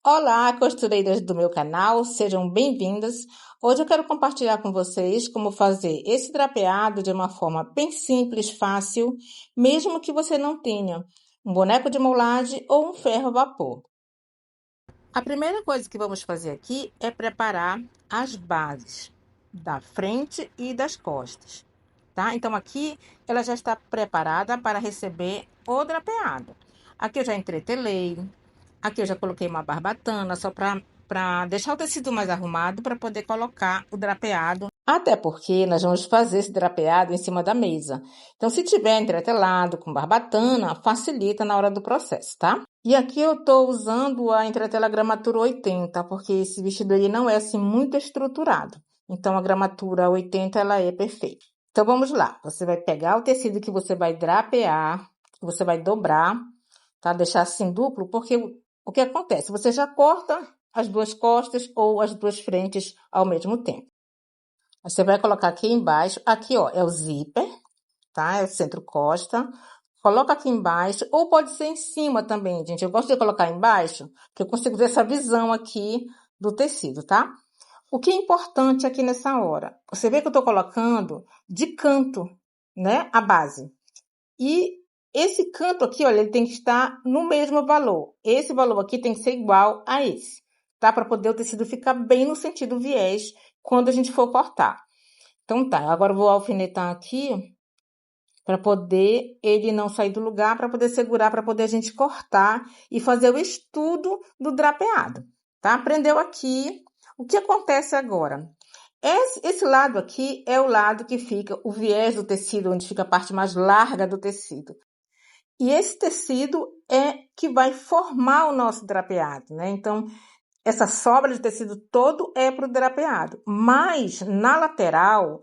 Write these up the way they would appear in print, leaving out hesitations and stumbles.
Olá, costureiras do meu canal, sejam bem-vindas. Hoje eu quero compartilhar com vocês como fazer esse drapeado de uma forma bem simples, fácil, mesmo que você não tenha um boneco de moulagem ou um ferro a vapor. A primeira coisa que vamos fazer aqui é preparar as bases da frente e das costas, tá? Então aqui ela já está preparada para receber o drapeado. Aqui eu já entretelei. Aqui eu já coloquei uma barbatana só para deixar o tecido mais arrumado para poder colocar o drapeado. Até porque nós vamos fazer esse drapeado em cima da mesa. Então, se tiver entretelado com barbatana, facilita na hora do processo, tá? E aqui eu tô usando a entretela gramatura 80, porque esse vestido aí não é assim muito estruturado. Então, a gramatura 80, ela é perfeita. Então, vamos lá. Você vai pegar o tecido que você vai drapear, que você vai dobrar, tá? Deixar assim duplo, porque o que acontece? Você já corta as duas costas ou as duas frentes ao mesmo tempo. Você vai colocar aqui embaixo, aqui ó, é o zíper, tá? É o centro-costa. Coloca aqui embaixo, ou pode ser em cima também, gente. Eu gosto de colocar embaixo, porque eu consigo ver essa visão aqui do tecido, tá? O que é importante aqui nessa hora? Você vê que eu tô colocando de canto, né? A base. E esse canto aqui, olha, ele tem que estar no mesmo valor. Esse valor aqui tem que ser igual a esse, tá? Para poder o tecido ficar bem no sentido viés quando a gente for cortar. Então tá, agora eu vou alfinetar aqui para poder ele não sair do lugar, para poder segurar, para poder a gente cortar e fazer o estudo do drapeado, tá? Aprendeu aqui. O que acontece agora? Esse lado aqui é o lado que fica o viés do tecido, onde fica a parte mais larga do tecido. E esse tecido é que vai formar o nosso drapeado, né? Então, essa sobra de tecido todo é para o drapeado. Mas, na lateral,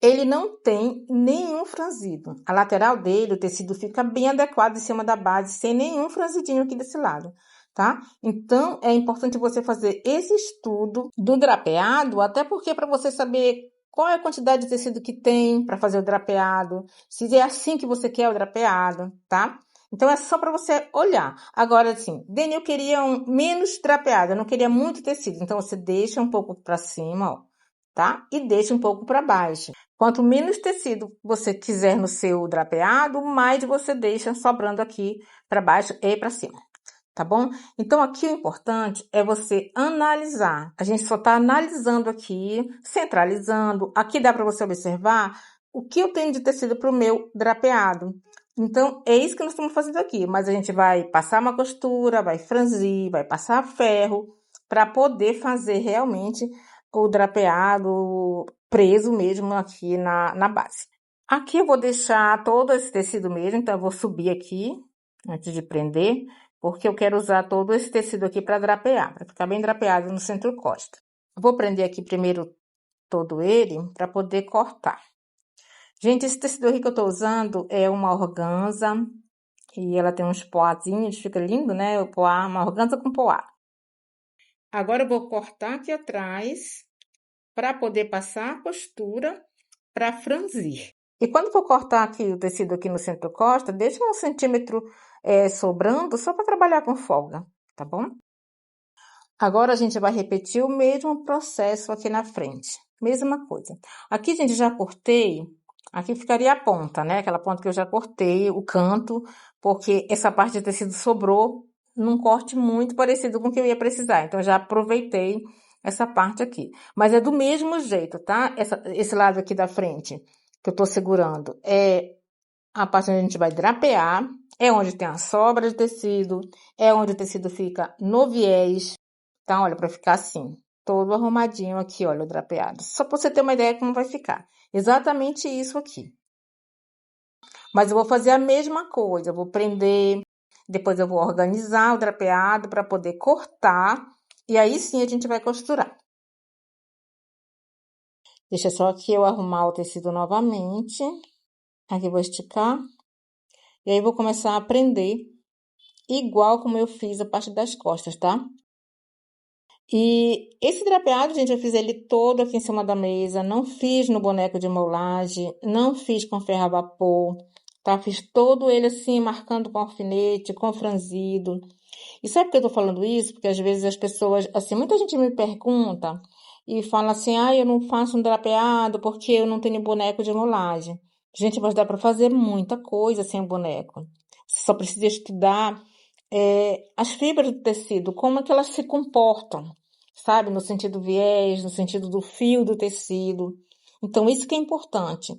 ele não tem nenhum franzido. A lateral dele, o tecido fica bem adequado em cima da base, sem nenhum franzidinho aqui desse lado, tá? Então, é importante você fazer esse estudo do drapeado, até porque para você saber qual é a quantidade de tecido que tem para fazer o drapeado, se é assim que você quer o drapeado, tá? Então, é só para você olhar. Agora, assim, Dani, eu queria menos drapeado, eu não queria muito tecido. Então, você deixa um pouco para cima, ó, tá? E deixa um pouco para baixo. Quanto menos tecido você quiser no seu drapeado, mais você deixa sobrando aqui para baixo e para cima, tá bom? Então, aqui o importante é você analisar. A gente só está analisando aqui, centralizando. Aqui dá para você observar o que eu tenho de tecido para o meu drapeado. Então, é isso que nós estamos fazendo aqui. Mas a gente vai passar uma costura, vai franzir, vai passar ferro, para poder fazer realmente o drapeado preso mesmo aqui na base. Aqui eu vou deixar todo esse tecido mesmo, então eu vou subir aqui, antes de prender, porque eu quero usar todo esse tecido aqui para drapear, para ficar bem drapeado no centro-costa. Vou prender aqui primeiro todo ele, para poder cortar. Gente, esse tecido aqui que eu tô usando é uma organza, e ela tem uns poazinhos, fica lindo, né? O poá, uma organza com poá. Agora eu vou cortar aqui atrás, para poder passar a costura para franzir. E quando for cortar aqui o tecido aqui no centro-costa, deixa 1 centímetro sobrando, só para trabalhar com folga, tá bom? Agora a gente vai repetir o mesmo processo aqui na frente. Mesma coisa. Aqui, gente, já cortei. Aqui ficaria a ponta, né? Aquela ponta que eu já cortei, o canto, porque essa parte de tecido sobrou num corte muito parecido com o que eu ia precisar. Então, eu já aproveitei essa parte aqui. Mas é do mesmo jeito, tá? Esse lado aqui da frente, que eu tô segurando, é a parte onde a gente vai drapear, é onde tem a sobra de tecido, é onde o tecido fica no viés. Então, olha, para ficar assim, todo arrumadinho aqui, olha, o drapeado. Só para você ter uma ideia como vai ficar. Exatamente isso aqui. Mas eu vou fazer a mesma coisa, eu vou prender, depois eu vou organizar o drapeado para poder cortar, e aí sim a gente vai costurar. Deixa só aqui eu arrumar o tecido novamente. Aqui eu vou esticar. E aí vou começar a prender, igual como eu fiz a parte das costas, tá? E esse drapeado, gente, eu fiz ele todo aqui em cima da mesa, não fiz no boneco de moulagem, não fiz com ferro a vapor, tá? Fiz todo ele assim, marcando com alfinete, com franzido. E sabe por que eu tô falando isso? Porque às vezes as pessoas, assim, muita gente me pergunta e fala assim, eu não faço um drapeado porque eu não tenho boneco de molagem. Gente, mas dá para fazer muita coisa sem o boneco. Você só precisa estudar as fibras do tecido, como é que elas se comportam, sabe? No sentido viés, no sentido do fio do tecido. Então, isso que é importante.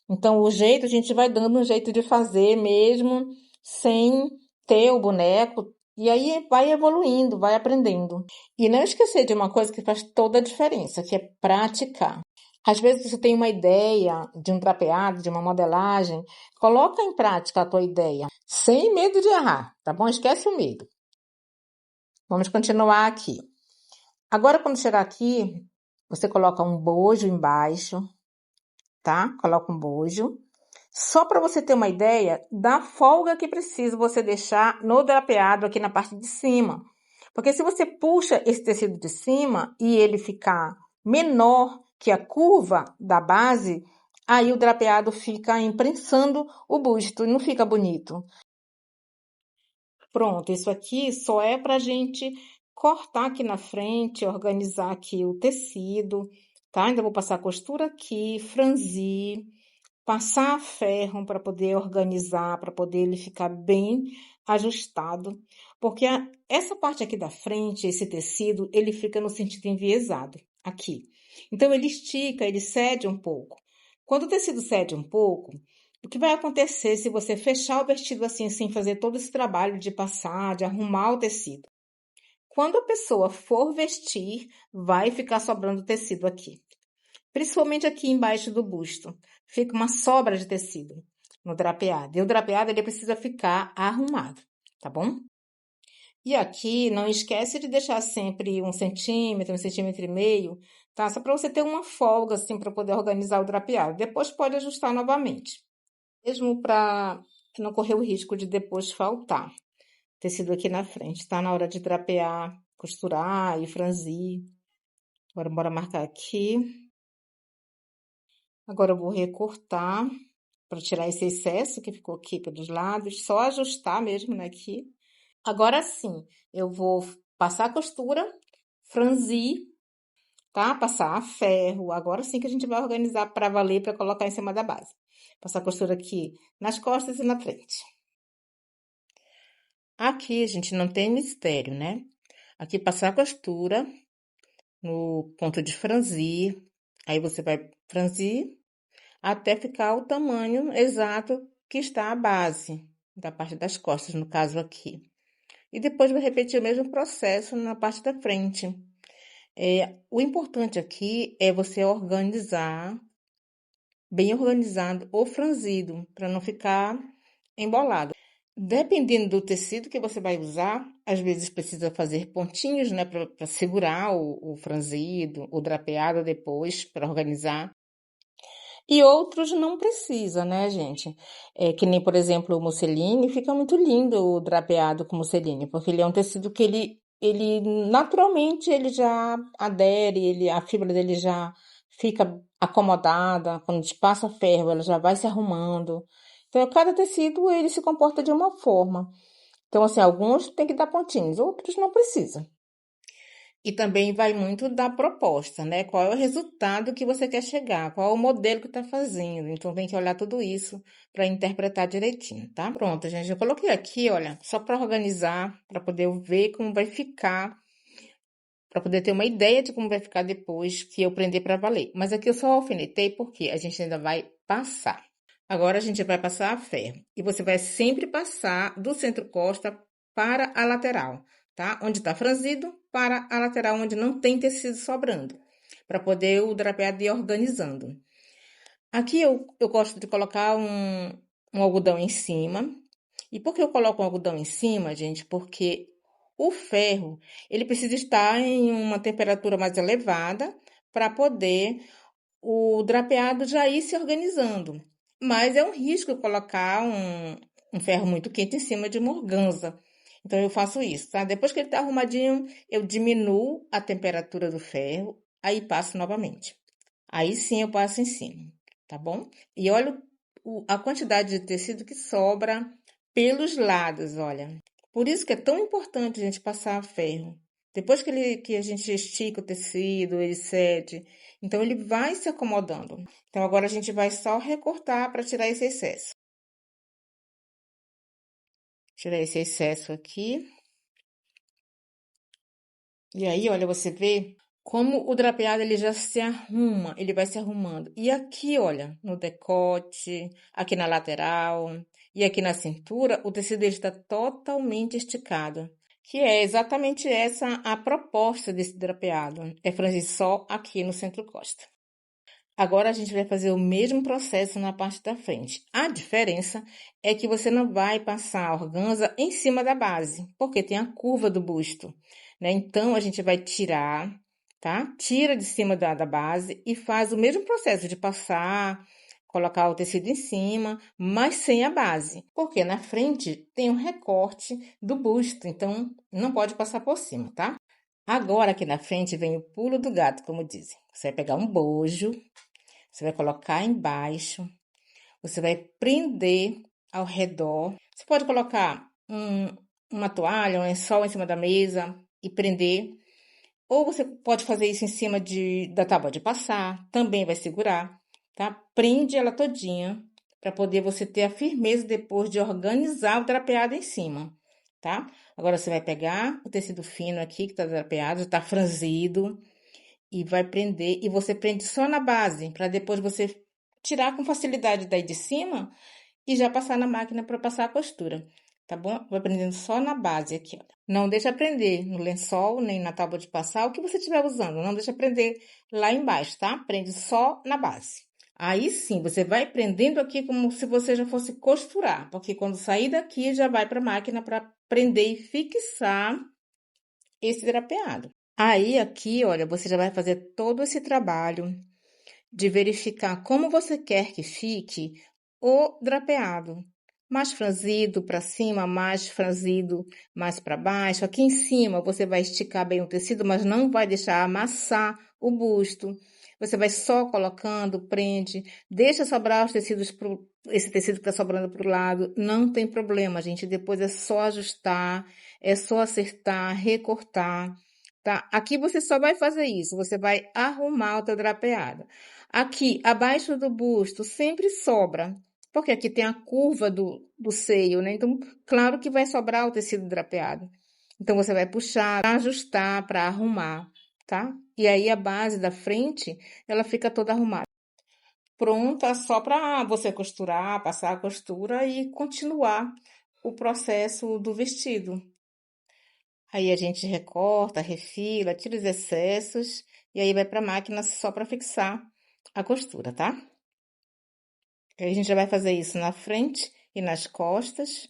Então, o jeito, a gente vai dando um jeito de fazer mesmo, sem ter o boneco, e aí vai evoluindo, vai aprendendo. E não esquecer de uma coisa que faz toda a diferença, que é praticar. Às vezes você tem uma ideia de um drapeado, de uma modelagem, coloca em prática a tua ideia, sem medo de errar, tá bom? Esquece o medo. Vamos continuar aqui. Agora, quando chegar aqui, você coloca um bojo embaixo, tá? Coloca um bojo. Só para você ter uma ideia da folga que precisa você deixar no drapeado aqui na parte de cima. Porque se você puxa esse tecido de cima e ele ficar menor que a curva da base, aí o drapeado fica imprensando o busto e não fica bonito. Pronto, isso aqui só é para a gente cortar aqui na frente, organizar aqui o tecido, tá? Ainda vou passar a costura aqui, franzir, passar ferro para poder organizar, para poder ele ficar bem ajustado, porque essa parte aqui da frente, esse tecido, ele fica no sentido enviesado, aqui. Então, ele estica, ele cede um pouco. Quando o tecido cede um pouco, o que vai acontecer se você fechar o vestido assim, sem fazer todo esse trabalho de passar, de arrumar o tecido? Quando a pessoa for vestir, vai ficar sobrando tecido aqui. Principalmente aqui embaixo do busto. Fica uma sobra de tecido no drapeado. E o drapeado, ele precisa ficar arrumado, tá bom? E aqui, não esquece de deixar sempre 1 centímetro e meio, tá? Só para você ter uma folga, assim, para poder organizar o drapeado. Depois pode ajustar novamente. Mesmo para não correr o risco de depois faltar tecido aqui na frente, tá? Na hora de drapear, costurar e franzir. Agora, bora marcar aqui. Agora eu vou recortar para tirar esse excesso que ficou aqui pelos lados, só ajustar mesmo, né, aqui. Agora sim, eu vou passar a costura, franzir, tá? Passar a ferro. Agora sim que a gente vai organizar para valer, para colocar em cima da base. Passar a costura aqui nas costas e na frente. Aqui, gente, não tem mistério, né? Aqui passar a costura no ponto de franzir. Aí você vai franzir até ficar o tamanho exato que está a base da parte das costas, no caso aqui. E depois vai repetir o mesmo processo na parte da frente. O importante aqui é você organizar, bem organizado ou franzido, para não ficar embolado. Dependendo do tecido que você vai usar, às vezes precisa fazer pontinhos, né, para segurar o franzido, o drapeado depois, para organizar. E outros não precisa, né, gente? Que nem, por exemplo, o musseline, fica muito lindo o drapeado com musseline, porque ele é um tecido que ele naturalmente ele já adere, a fibra dele já fica acomodada, quando a gente passa ferro, ela já vai se arrumando. Então, cada tecido, ele se comporta de uma forma. Então, assim, alguns tem que dar pontinhos, outros não precisa. E também vai muito da proposta, né? Qual é o resultado que você quer chegar, qual é o modelo que está fazendo. Então tem que olhar tudo isso para interpretar direitinho, tá? Pronto, gente, eu coloquei aqui, olha, só para organizar, para poder ver como vai ficar, para poder ter uma ideia de como vai ficar depois que eu prender para valer. Mas aqui eu só alfinetei porque a gente ainda vai passar. Agora a gente vai passar a ferro. E você vai sempre passar do centro-costa para a lateral, tá? Onde está franzido, para a lateral onde não tem tecido sobrando, para poder o drapeado ir organizando. Aqui eu gosto de colocar um algodão em cima. E por que eu coloco um algodão em cima, gente? Porque o ferro, ele precisa estar em uma temperatura mais elevada para poder o drapeado já ir se organizando. Mas é um risco colocar um ferro muito quente em cima de uma organza. Então eu faço isso, tá? Depois que ele tá arrumadinho, eu diminuo a temperatura do ferro, aí passo novamente. Aí sim eu passo em cima, tá bom? E olha a quantidade de tecido que sobra pelos lados, olha. Por isso que é tão importante a gente passar ferro. Depois que a gente estica o tecido, ele cede, então ele vai se acomodando. Então agora a gente vai só recortar para tirar esse excesso. Tirar esse excesso aqui. E aí, olha, você vê como o drapeado ele já se arruma, ele vai se arrumando. E aqui, olha, no decote, aqui na lateral e aqui na cintura, o tecido ele está totalmente esticado. Que é exatamente essa a proposta desse drapeado. É frangir só aqui no centro-costa. Agora a gente vai fazer o mesmo processo na parte da frente. A diferença é que você não vai passar a organza em cima da base, porque tem a curva do busto, né? Então a gente vai tirar, tá? Tira de cima da base e faz o mesmo processo de passar, colocar o tecido em cima, mas sem a base, porque na frente tem um recorte do busto, então não pode passar por cima, tá? Agora aqui na frente vem o pulo do gato, como dizem. Você vai pegar um bojo, você vai colocar embaixo, você vai prender ao redor. Você pode colocar uma toalha, um lençol em cima da mesa e prender. Ou você pode fazer isso em cima da tábua de passar, também vai segurar, tá? Prende ela todinha para poder você ter a firmeza depois de organizar o drapeado em cima, tá? Agora você vai pegar o tecido fino aqui que tá drapeado, tá franzido e vai prender, e você prende só na base, para depois você tirar com facilidade daí de cima e já passar na máquina para passar a costura, tá bom? Vai prendendo só na base aqui, ó. Não deixa prender no lençol, nem na tábua de passar, o que você estiver usando, não deixa prender lá embaixo, tá? Prende só na base. Aí sim, você vai prendendo aqui como se você já fosse costurar, porque quando sair daqui já vai para a máquina para prender e fixar esse drapeado. Aí aqui, olha, você já vai fazer todo esse trabalho de verificar como você quer que fique o drapeado. Mais franzido para cima, mais franzido mais para baixo. Aqui em cima você vai esticar bem o tecido, mas não vai deixar amassar o busto. Você vai só colocando, prende, deixa sobrar os tecidos esse tecido que está sobrando para o lado, não tem problema, gente. Depois é só ajustar, é só acertar, recortar, tá? Aqui você só vai fazer isso, você vai arrumar o teu drapeado. Aqui, abaixo do busto, sempre sobra, porque aqui tem a curva do seio, né? Então, claro que vai sobrar o tecido drapeado. Então, você vai puxar, ajustar para arrumar, tá? E aí, a base da frente, ela fica toda arrumada. Pronta só para você costurar, passar a costura e continuar o processo do vestido. Aí a gente recorta, refila, tira os excessos e aí vai para a máquina só para fixar a costura, tá? Aí a gente já vai fazer isso na frente e nas costas.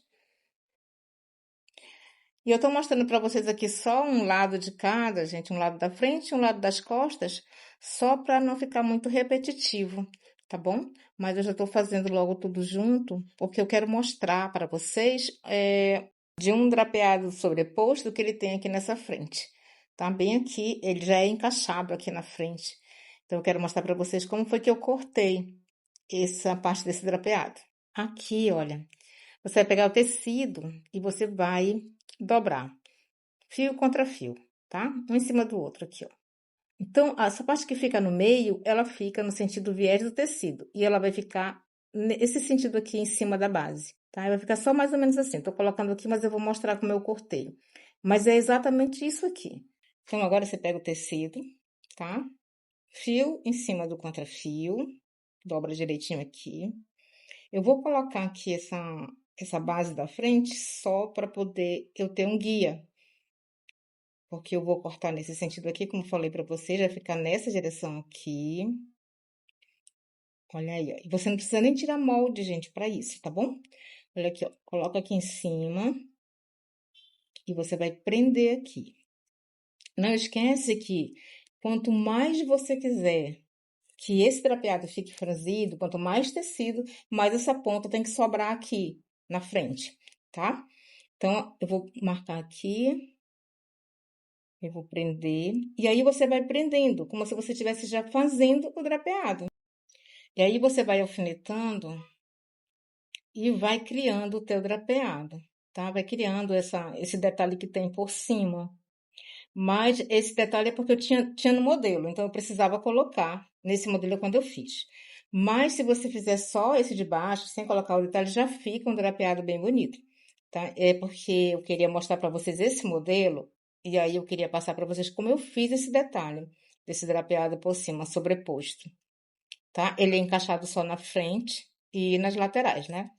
E eu tô mostrando para vocês aqui só um lado de cada, gente, um lado da frente e um lado das costas, só para não ficar muito repetitivo, tá bom? Mas eu já tô fazendo logo tudo junto, porque eu quero mostrar para vocês de um drapeado sobreposto que ele tem aqui nessa frente. Tá bem aqui, ele já é encaixado aqui na frente. Então eu quero mostrar para vocês como foi que eu cortei essa parte desse drapeado. Aqui, olha, você vai pegar o tecido e você vai dobrar fio contra fio, tá? Um em cima do outro aqui, ó. Então, essa parte que fica no meio, ela fica no sentido viés do tecido e ela vai ficar nesse sentido aqui em cima da base, tá? Vai ficar só mais ou menos assim. Tô colocando aqui, mas eu vou mostrar como eu cortei. Mas é exatamente isso aqui. Então, agora você pega o tecido, tá? Fio em cima do contrafio, dobra direitinho aqui. Eu vou colocar aqui essa base da frente só para poder eu ter um guia. Porque eu vou cortar nesse sentido aqui, como falei para você, já ficar nessa direção aqui. Olha aí, ó. E você não precisa nem tirar molde, gente, para isso, tá bom? Olha aqui, ó. Coloca aqui em cima e você vai prender aqui. Não esquece que quanto mais você quiser que esse drapeado fique franzido, quanto mais tecido, mais essa ponta tem que sobrar aqui na frente, tá? Então, eu vou marcar aqui, eu vou prender, e aí você vai prendendo, como se você estivesse já fazendo o drapeado. E aí você vai alfinetando e vai criando o teu drapeado. tá? Vai criando esse detalhe que tem por cima. Mas esse detalhe é porque eu tinha no modelo, então eu precisava colocar nesse modelo quando eu fiz. Mas se você fizer só esse de baixo, sem colocar o detalhe, já fica um drapeado bem bonito, tá? É porque eu queria mostrar para vocês esse modelo, e aí eu queria passar para vocês como eu fiz esse detalhe, desse drapeado por cima, sobreposto, tá? Ele é encaixado só na frente e nas laterais, né?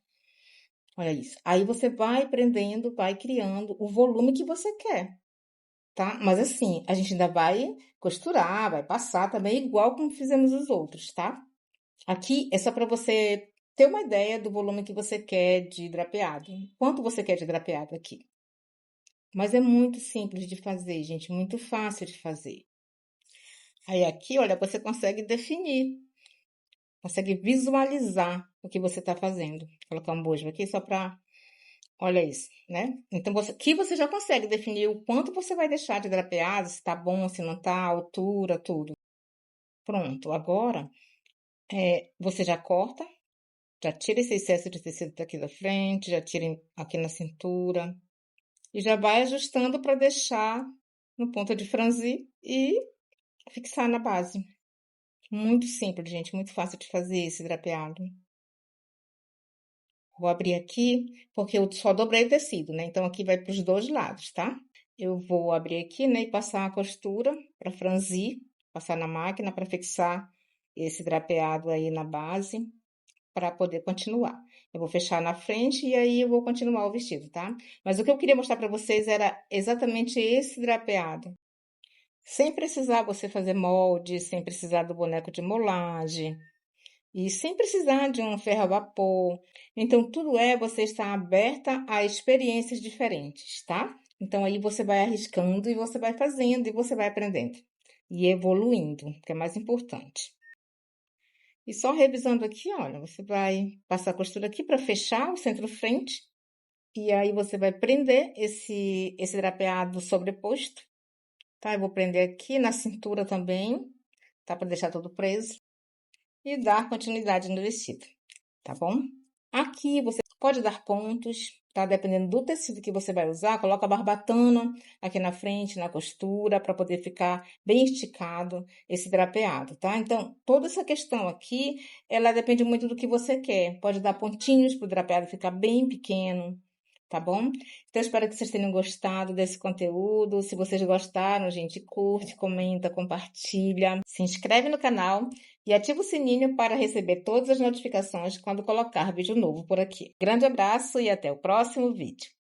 Olha isso. Aí você vai prendendo, vai criando o volume que você quer, tá? Mas assim, a gente ainda vai costurar, vai passar também, igual como fizemos os outros, tá? Aqui é só para você ter uma ideia do volume que você quer de drapeado. Quanto você quer de drapeado aqui? Mas é muito simples de fazer, gente, muito fácil de fazer. Aí aqui, olha, você consegue definir, consegue visualizar o que você está fazendo. Vou colocar um bojo aqui só para. Olha isso, né? Então, aqui você já consegue definir o quanto você vai deixar de drapeado, se tá bom, se não tá, altura, tudo. Pronto, agora você já corta, já tira esse excesso de tecido daqui da frente, já tira aqui na cintura e já vai ajustando para deixar no ponto de franzir e fixar na base. Muito simples, gente, muito fácil de fazer esse drapeado. Vou abrir aqui, porque eu só dobrei o tecido, né? Então, aqui vai para os dois lados, tá? Eu vou abrir aqui, né, e passar a costura para franzir, passar na máquina para fixar esse drapeado aí na base, para poder continuar. Eu vou fechar na frente e aí eu vou continuar o vestido, tá? Mas o que eu queria mostrar para vocês era exatamente esse drapeado. Sem precisar você fazer molde, sem precisar do boneco de molagem, e sem precisar de um ferro a vapor. Então, tudo você estar aberta a experiências diferentes, tá? Então, aí você vai arriscando e você vai fazendo e você vai aprendendo. E evoluindo, que é mais importante. E só revisando aqui, olha, você vai passar a costura aqui para fechar o centro-frente. E aí você vai prender esse drapeado sobreposto, tá? Eu vou prender aqui na cintura também, tá? Para deixar tudo preso. E dar continuidade no vestido, tá bom? Aqui você pode dar pontos, tá? Dependendo do tecido que você vai usar, coloca a barbatana aqui na frente, na costura, para poder ficar bem esticado esse drapeado, tá? Então, toda essa questão aqui, ela depende muito do que você quer. Pode dar pontinhos para o drapeado ficar bem pequeno, tá bom? Então, espero que vocês tenham gostado desse conteúdo. Se vocês gostaram, gente, curte, comenta, compartilha, se inscreve no canal e ativa o sininho para receber todas as notificações quando colocar vídeo novo por aqui. Grande abraço e até o próximo vídeo.